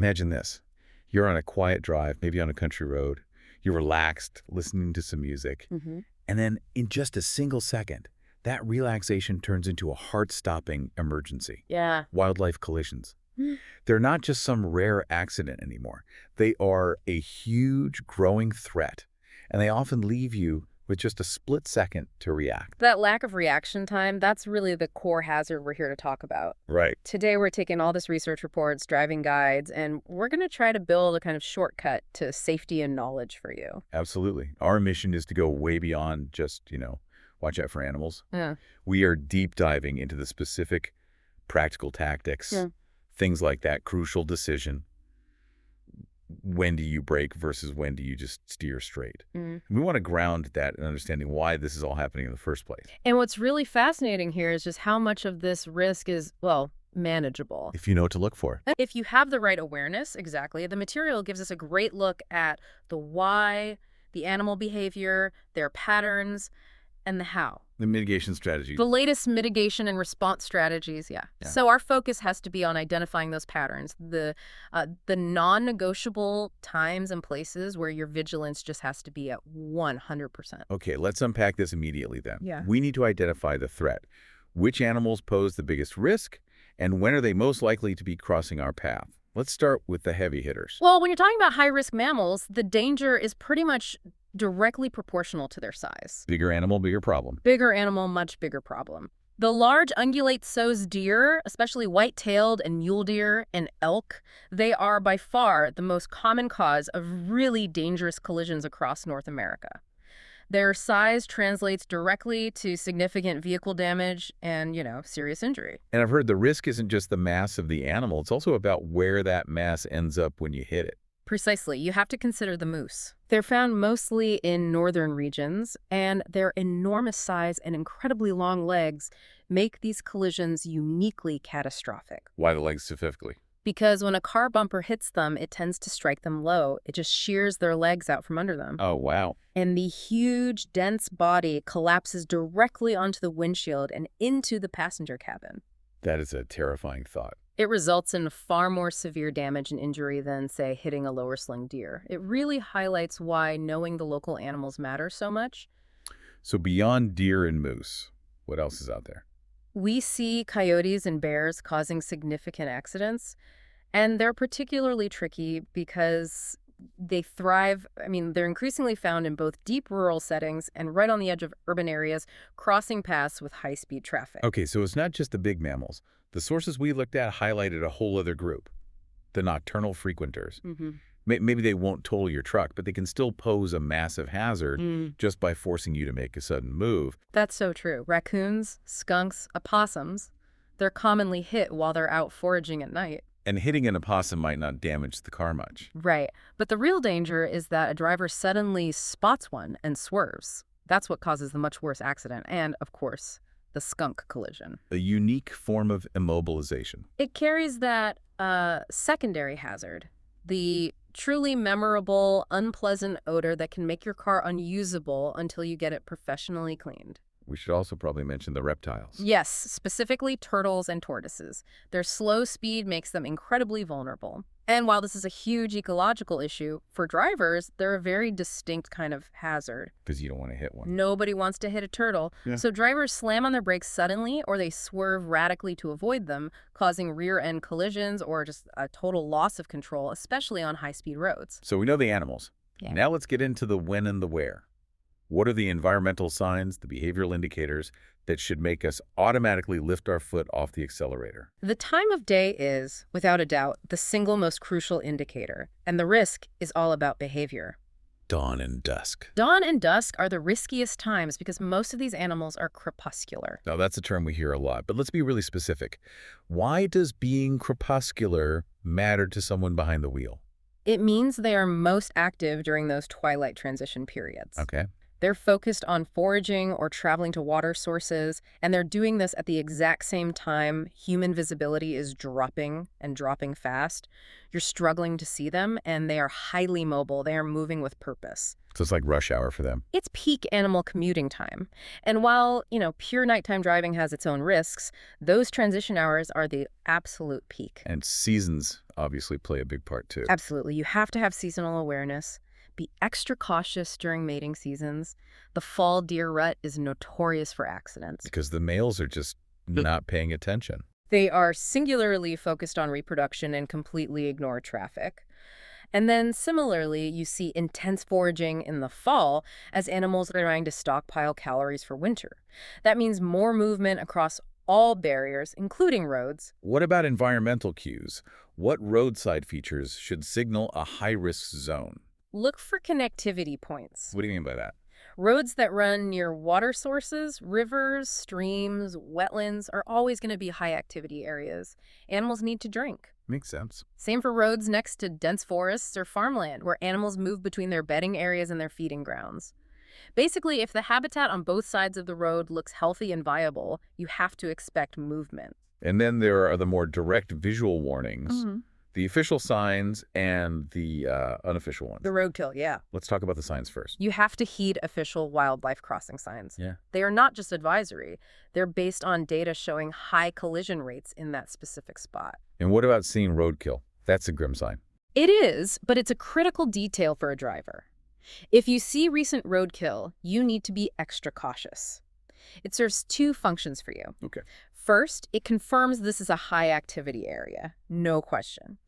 Imagine this. You're on a quiet drive, maybe on a country road. You're relaxed, listening to some music. And then in just a single second, that relaxation turns into a heart-stopping emergency. Yeah. Wildlife collisions. They're not just some rare accident anymore. They are a huge, growing threat. And they often leave you with just a split second to react. That lack of reaction time, that's really the core hazard we're here to talk about. Right. Today, we're taking all this research reports, driving guides, and we're going to try to build a kind of shortcut to safety and knowledge for you. Absolutely. Our mission is to go way beyond just, watch out for animals. Yeah. We are deep diving into the specific practical tactics, things like that crucial decision. When do you brake versus when do you just steer straight? We want to ground that in understanding why this is all happening in the first place. And what's really fascinating here is just how much of this risk is, well, manageable. If you know what to look for. If you have the right awareness, exactly, the material gives us a great look at the why, the animal behavior, their patterns, and the how. The mitigation strategies. The latest mitigation and response strategies, yeah. So our focus has to be on identifying those patterns, the non-negotiable times and places where your vigilance just has to be at 100%. Okay, let's unpack this immediately then. Yeah. We need to identify the threat. Which animals pose the biggest risk, and when are they most likely to be crossing our path? Let's start with the heavy hitters. Well, when you're talking about high-risk mammals, the danger is pretty much directly proportional to their size. Bigger animal, bigger problem. Bigger animal, much bigger problem. The large ungulate-nosed deer, especially white-tailed and mule deer and elk, they are by far the most common cause of really dangerous collisions across North America. Their size translates directly to significant vehicle damage and, serious injury. And I've heard the risk isn't just the mass of the animal, it's also about where that mass ends up when you hit it. Precisely. You have to consider the moose. They're found mostly in northern regions, and their enormous size and incredibly long legs make these collisions uniquely catastrophic. Why the legs specifically? Because when a car bumper hits them, it tends to strike them low. It just shears their legs out from under them. Oh, wow. And the huge, dense body collapses directly onto the windshield and into the passenger cabin. That is a terrifying thought. It results in far more severe damage and injury than, say, hitting a lower slung deer. It really highlights why knowing the local animals matters so much. So beyond deer and moose, what else is out there? We see coyotes and bears causing significant accidents, and they're particularly tricky because they thrive. They're increasingly found in both deep rural settings and right on the edge of urban areas, crossing paths with high-speed traffic. Okay, so it's not just the big mammals. The sources we looked at highlighted a whole other group, the nocturnal frequenters. Maybe they won't total your truck, but they can still pose a massive hazard just by forcing you to make a sudden move. That's so true. Raccoons, skunks, opossums, they're commonly hit while they're out foraging at night. And hitting an opossum might not damage the car much. Right. But the real danger is that a driver suddenly spots one and swerves. That's what causes the much worse accident. And, of course, the skunk collision. A unique form of immobilization. It carries that secondary hazard, the truly memorable, unpleasant odor that can make your car unusable until you get it professionally cleaned. We should also probably mention the reptiles. Yes, specifically turtles and tortoises. Their slow speed makes them incredibly vulnerable. And while this is a huge ecological issue, for drivers, they're a very distinct kind of hazard. Because you don't want to hit one. Nobody wants to hit a turtle. Yeah. So drivers slam on their brakes suddenly or they swerve radically to avoid them, causing rear-end collisions or just a total loss of control, especially on high-speed roads. So we know the animals. Yeah. Now let's get into the when and the where. What are the environmental signs, the behavioral indicators that should make us automatically lift our foot off the accelerator? The time of day is, without a doubt, the single most crucial indicator, and the risk is all about behavior. Dawn and dusk. Dawn and dusk are the riskiest times because most of these animals are crepuscular. Now, that's a term we hear a lot, but let's be really specific. Why does being crepuscular matter to someone behind the wheel? It means they are most active during those twilight transition periods. Okay. They're focused on foraging or traveling to water sources, and they're doing this at the exact same time human visibility is dropping and dropping fast. You're struggling to see them, and they are highly mobile. They are moving with purpose. So it's like rush hour for them. It's peak animal commuting time. And while, pure nighttime driving has its own risks, those transition hours are the absolute peak. And seasons obviously play a big part too. Absolutely. You have to have seasonal awareness. Be extra cautious during mating seasons. The fall deer rut is notorious for accidents. Because the males are just not paying attention. They are singularly focused on reproduction and completely ignore traffic. And then similarly, you see intense foraging in the fall as animals are trying to stockpile calories for winter. That means more movement across all barriers, including roads. What about environmental cues? What roadside features should signal a high-risk zone? Look for connectivity points. What do you mean by that? Roads that run near water sources, rivers, streams, wetlands are always going to be high-activity areas. Animals need to drink. Makes sense. Same for roads next to dense forests or farmland, where animals move between their bedding areas and their feeding grounds. Basically, if the habitat on both sides of the road looks healthy and viable, you have to expect movement. And then there are the more direct visual warnings, Mm-hmm. the official signs and the unofficial ones. The roadkill, yeah. Let's talk about the signs first. You have to heed official wildlife crossing signs. Yeah. They are not just advisory. They're based on data showing high collision rates in that specific spot. And what about seeing roadkill? That's a grim sign. It is, but it's a critical detail for a driver. If you see recent roadkill, you need to be extra cautious. It serves two functions for you. Okay. First, it confirms this is a high-activity area, no question.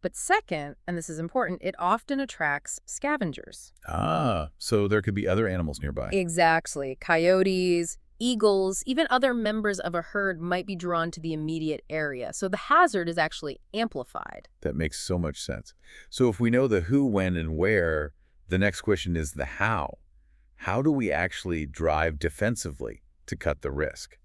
But second, and this is important, it often attracts scavengers. Ah, so there could be other animals nearby. Exactly. Coyotes, eagles, even other members of a herd might be drawn to the immediate area. So the hazard is actually amplified. That makes so much sense. So if we know the who, when, and where, the next question is the how. How do we actually drive defensively to cut the risk?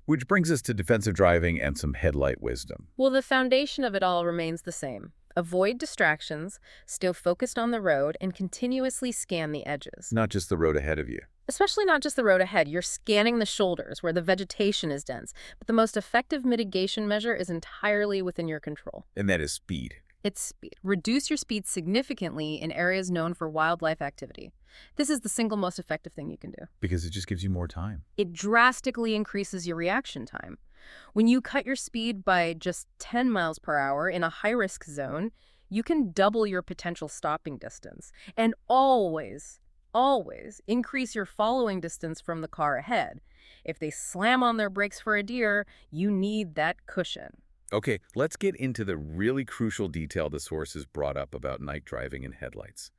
Which brings us to defensive driving and some headlight wisdom. Well, the foundation of it all remains the same. Avoid distractions, stay focused on the road, and continuously scan the edges. Not just the road ahead of you. Especially not just the road ahead. You're scanning the shoulders where the vegetation is dense. But the most effective mitigation measure is entirely within your control. And that is speed. It's speed. Reduce your speed significantly in areas known for wildlife activity. This is the single most effective thing you can do. Because it just gives you more time. It drastically increases your reaction time. When you cut your speed by just 10 miles per hour in a high-risk zone, you can double your potential stopping distance. And always increase your following distance from the car ahead. If they slam on their brakes for a deer, you need that cushion. Okay, let's get into the really crucial detail the sources brought up about night driving and headlights.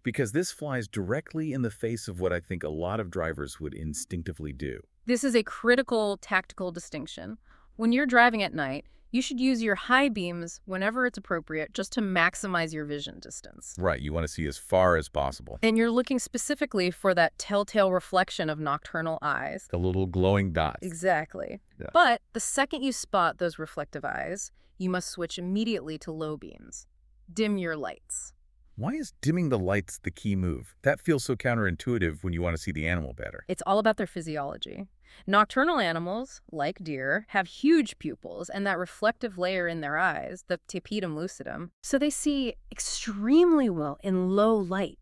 Because this flies directly in the face of what I think a lot of drivers would instinctively do. This is a critical tactical distinction. When you're driving at night, you should use your high beams whenever it's appropriate just to maximize your vision distance. Right, you want to see as far as possible. And you're looking specifically for that telltale reflection of nocturnal eyes. The little glowing dots. Exactly. Yeah. But the second you spot those reflective eyes, you must switch immediately to low beams. Dim your lights. Why is dimming the lights the key move? That feels so counterintuitive when you want to see the animal better. It's all about their physiology. Nocturnal animals, like deer, have huge pupils and that reflective layer in their eyes, the tapetum lucidum, so they see extremely well in low light.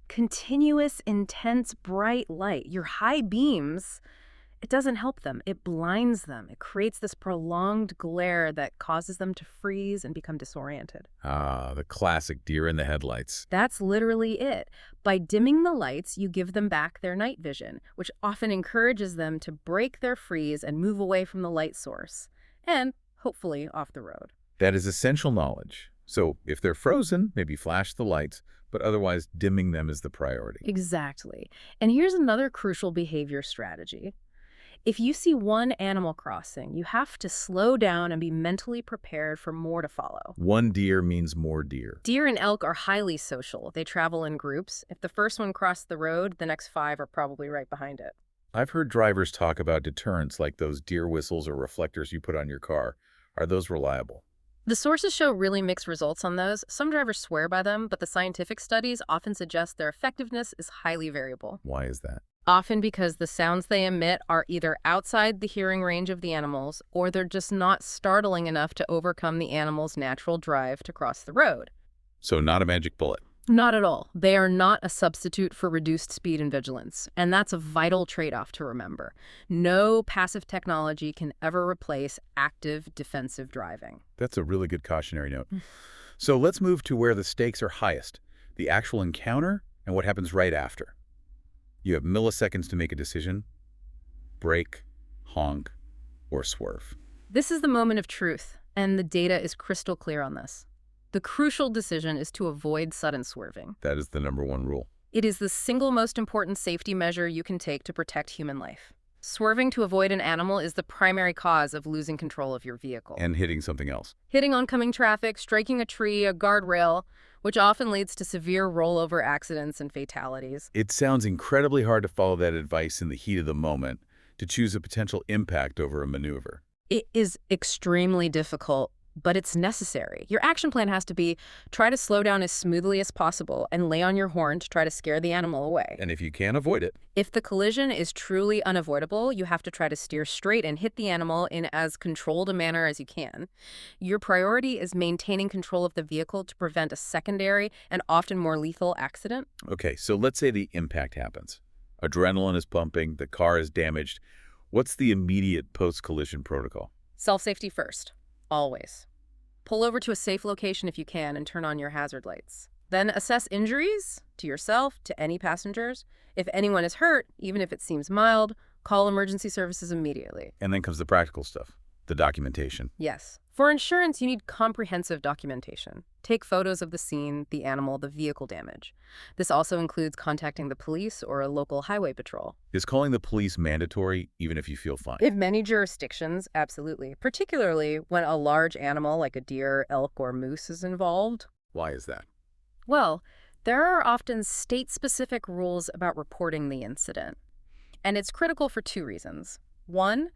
Continuous, intense, bright light. Your high beams, it doesn't help them. It blinds them. It creates this prolonged glare that causes them to freeze and become disoriented. Ah, the classic deer in the headlights. That's literally it. By dimming the lights, you give them back their night vision, which often encourages them to break their freeze and move away from the light source, and hopefully off the road. That is essential knowledge. So if they're frozen, maybe flash the lights, but otherwise dimming them is the priority. Exactly. And here's another crucial behavior strategy. If you see one animal crossing, you have to slow down and be mentally prepared for more to follow. One deer means more deer. Deer and elk are highly social. They travel in groups. If the first one crossed the road, the next 5 are probably right behind it. I've heard drivers talk about deterrents like those deer whistles or reflectors you put on your car. Are those reliable? The sources show really mixed results on those. Some drivers swear by them, but the scientific studies often suggest their effectiveness is highly variable. Why is that? Often because the sounds they emit are either outside the hearing range of the animals, or they're just not startling enough to overcome the animal's natural drive to cross the road. So not a magic bullet. Not at all. They are not a substitute for reduced speed and vigilance, and that's a vital trade-off to remember. No passive technology can ever replace active defensive driving. That's a really good cautionary note. So let's move to where the stakes are highest, the actual encounter and what happens right after. You have milliseconds to make a decision: brake, honk, or swerve. This is the moment of truth, and the data is crystal clear on this. The crucial decision is to avoid sudden swerving. That is the #1 rule. It is the single most important safety measure you can take to protect human life. Swerving to avoid an animal is the primary cause of losing control of your vehicle. And hitting something else. Hitting oncoming traffic, striking a tree, a guardrail, which often leads to severe rollover accidents and fatalities. It sounds incredibly hard to follow that advice in the heat of the moment, to choose a potential impact over a maneuver. It is extremely difficult, but it's necessary. Your action plan has to be try to slow down as smoothly as possible and lay on your horn to try to scare the animal away. And if you can't avoid it, If the collision is truly unavoidable, you have to try to steer straight and hit the animal in as controlled a manner as you can. Your priority is maintaining control of the vehicle to prevent a secondary and often more lethal accident. okay, so let's say the impact happens. Adrenaline is pumping, the car is damaged. What's the immediate post-collision protocol? Self-safety first, always. Pull over to a safe location if you can and turn on your hazard lights. Then assess injuries to yourself, to any passengers. If anyone is hurt, even if it seems mild, call emergency services immediately. And then comes the practical stuff, the documentation. Yes. For insurance, you need comprehensive documentation. Take photos of the scene, the animal, the vehicle damage. This also includes contacting the police or a local highway patrol. Is calling the police mandatory even if you feel fine? In many jurisdictions, absolutely. Particularly when a large animal like a deer, elk, or moose is involved. Why is that? Well, there are often state-specific rules about reporting the incident. And it's critical for two reasons. One,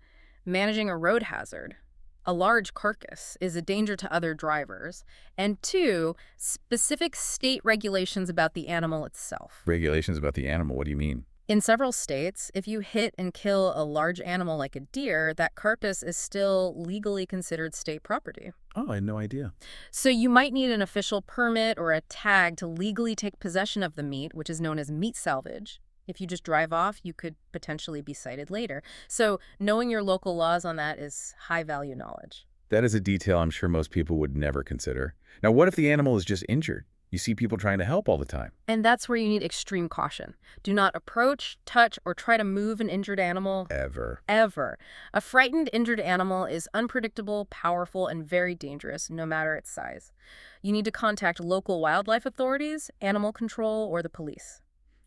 managing a road hazard. A large carcass is a danger to other drivers. And two, specific state regulations about the animal itself. Regulations about the animal, what do you mean? In several states, if you hit and kill a large animal like a deer, that carcass is still legally considered state property. Oh, I had no idea. So you might need an official permit or a tag to legally take possession of the meat, which is known as meat salvage. If you just drive off, you could potentially be cited later. So knowing your local laws on that is high-value knowledge. That is a detail I'm sure most people would never consider. Now, what if the animal is just injured? You see people trying to help all the time. And that's where you need extreme caution. Do not approach, touch, or try to move an injured animal. Ever. Ever. A frightened, injured animal is unpredictable, powerful, and very dangerous, no matter its size. You need to contact local wildlife authorities, animal control, or the police.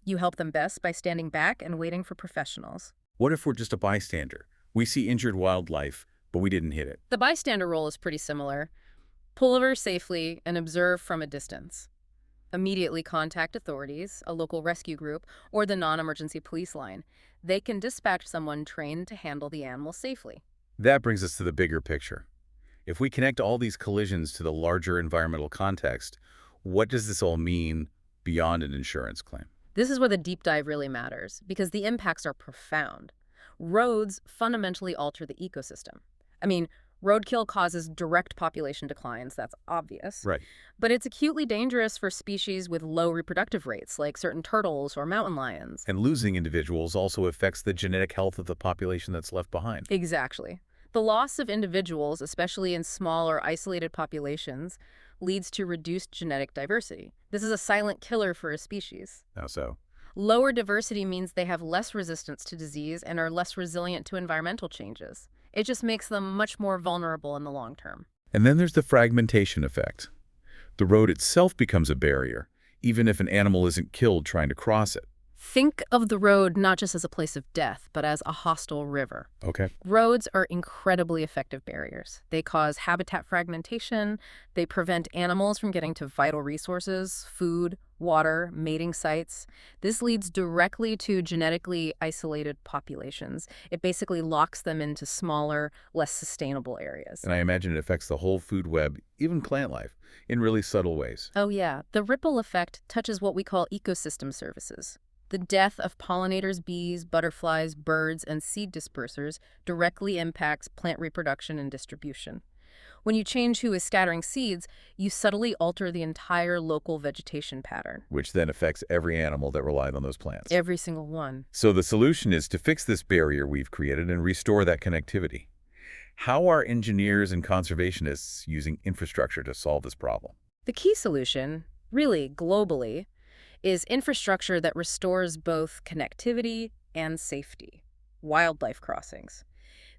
You help them best by standing back and waiting for professionals. What if we're just a bystander? We see injured wildlife, but we didn't hit it. The bystander role is pretty similar. Pull over safely and observe from a distance. Immediately contact authorities, a local rescue group, or the non-emergency police line. They can dispatch someone trained to handle the animal safely. That brings us to the bigger picture. If we connect all these collisions to the larger environmental context, what does this all mean beyond an insurance claim? This is where the deep dive really matters, because the impacts are profound. Roads fundamentally alter the ecosystem. I mean, roadkill causes direct population declines, that's obvious. Right. But it's acutely dangerous for species with low reproductive rates, like certain turtles or mountain lions. And losing individuals also affects the genetic health of the population that's left behind. Exactly. The loss of individuals, especially in small or isolated populations, leads to reduced genetic diversity. This is a silent killer for a species. How so? Lower diversity means they have less resistance to disease and are less resilient to environmental changes. It just makes them much more vulnerable in the long term. And then there's the fragmentation effect. The road itself becomes a barrier, even if an animal isn't killed trying to cross it. Think of the road not just as a place of death, but as a hostile river. Okay. Roads are incredibly effective barriers. They cause habitat fragmentation, they prevent animals from getting to vital resources, food, water, mating sites. This leads directly to genetically isolated populations. It basically locks them into smaller, less sustainable areas. And I imagine it affects the whole food web, even plant life, in really subtle ways. Oh yeah, the ripple effect touches what we call ecosystem services. The death of pollinators, bees, butterflies, birds, and seed dispersers directly impacts plant reproduction and distribution. When you change who is scattering seeds, you subtly alter the entire local vegetation pattern. Which then affects every animal that relied on those plants. Every single one. So the solution is to fix this barrier we've created and restore that connectivity. How are engineers and conservationists using infrastructure to solve this problem? The key solution, really globally, is infrastructure that restores both connectivity and safety. Wildlife crossings.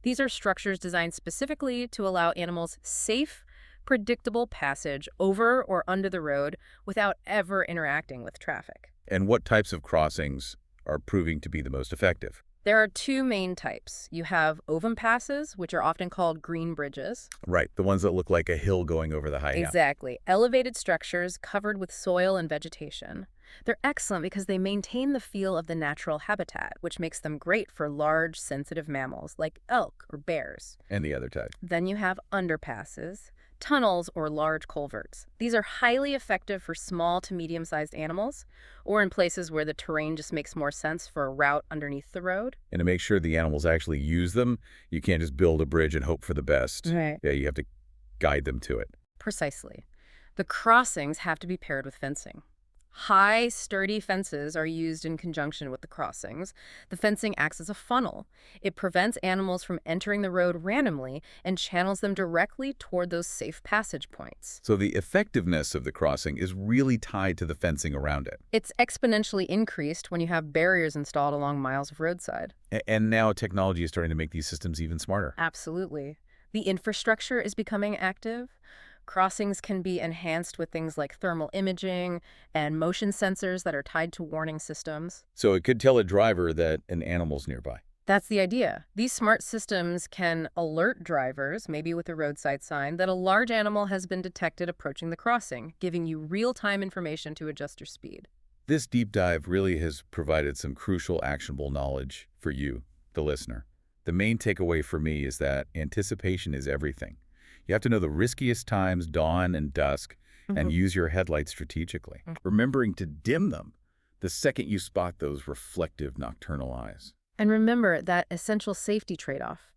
These are structures designed specifically to allow animals safe, predictable passage over or under the road without ever interacting with traffic. And what types of crossings are proving to be the most effective? There are two main types. You have Overpasses, which are often called green bridges. Right, the ones that look like a hill going over the high ground. Exactly. Elevated structures covered with soil and vegetation. They're excellent because they maintain the feel of the natural habitat, which makes them great for large, sensitive mammals like elk or bears. And the other type. Then you have underpasses, tunnels or large culverts. These are highly effective for small to medium-sized animals, or in places where the terrain just makes more sense for a route underneath the road. And to make sure the animals actually use them, you can't just build a bridge and hope for the best. Right. Yeah, you have to guide them to it. Precisely. The crossings have to be paired with fencing. High, sturdy fences are used in conjunction with the crossings. The fencing acts as a funnel. It prevents animals from entering the road randomly and channels them directly toward those safe passage points. So the effectiveness of the crossing is really tied to the fencing around it. It's exponentially increased when you have barriers installed along miles of roadside. And now technology is starting to make these systems even smarter. Absolutely. The infrastructure is becoming active. Crossings can be enhanced with things like thermal imaging and motion sensors that are tied to warning systems. So it could tell a driver that an animal's nearby. That's the idea. These smart systems can alert drivers, maybe with a roadside sign, that a large animal has been detected approaching the crossing, giving you real-time information to adjust your speed. This deep dive really has provided some crucial, actionable knowledge for you, the listener. The main takeaway for me is that anticipation is everything. You have to know the riskiest times, dawn and dusk, and use your headlights strategically, remembering to dim them the second you spot those reflective nocturnal eyes. And remember that essential safety trade-off.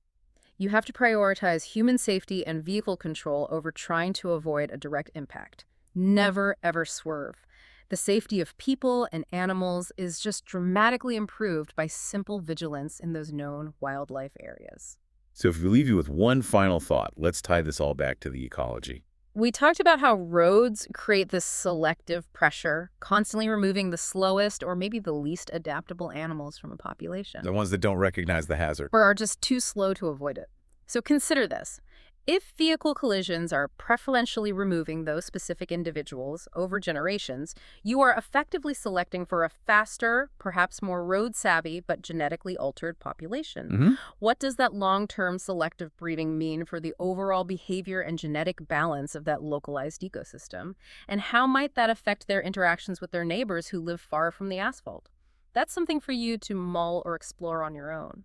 You have to prioritize human safety and vehicle control over trying to avoid a direct impact. Never, ever swerve. The safety of people and animals is just dramatically improved by simple vigilance in those known wildlife areas. So if we leave you with one final thought, let's tie this all back to the ecology. We talked about how roads create this selective pressure, constantly removing the slowest or maybe the least adaptable animals from a population. The ones that don't recognize the hazard. Or are just too slow to avoid it. So consider this. If vehicle collisions are preferentially removing those specific individuals over generations, you are effectively selecting for a faster, perhaps more road-savvy, but genetically altered population. What does that long-term selective breeding mean for the overall behavior and genetic balance of that localized ecosystem? And how might that affect their interactions with their neighbors who live far from the asphalt? That's something for you to mull or explore on your own.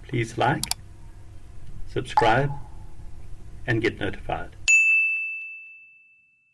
Please like, subscribe, and get notified.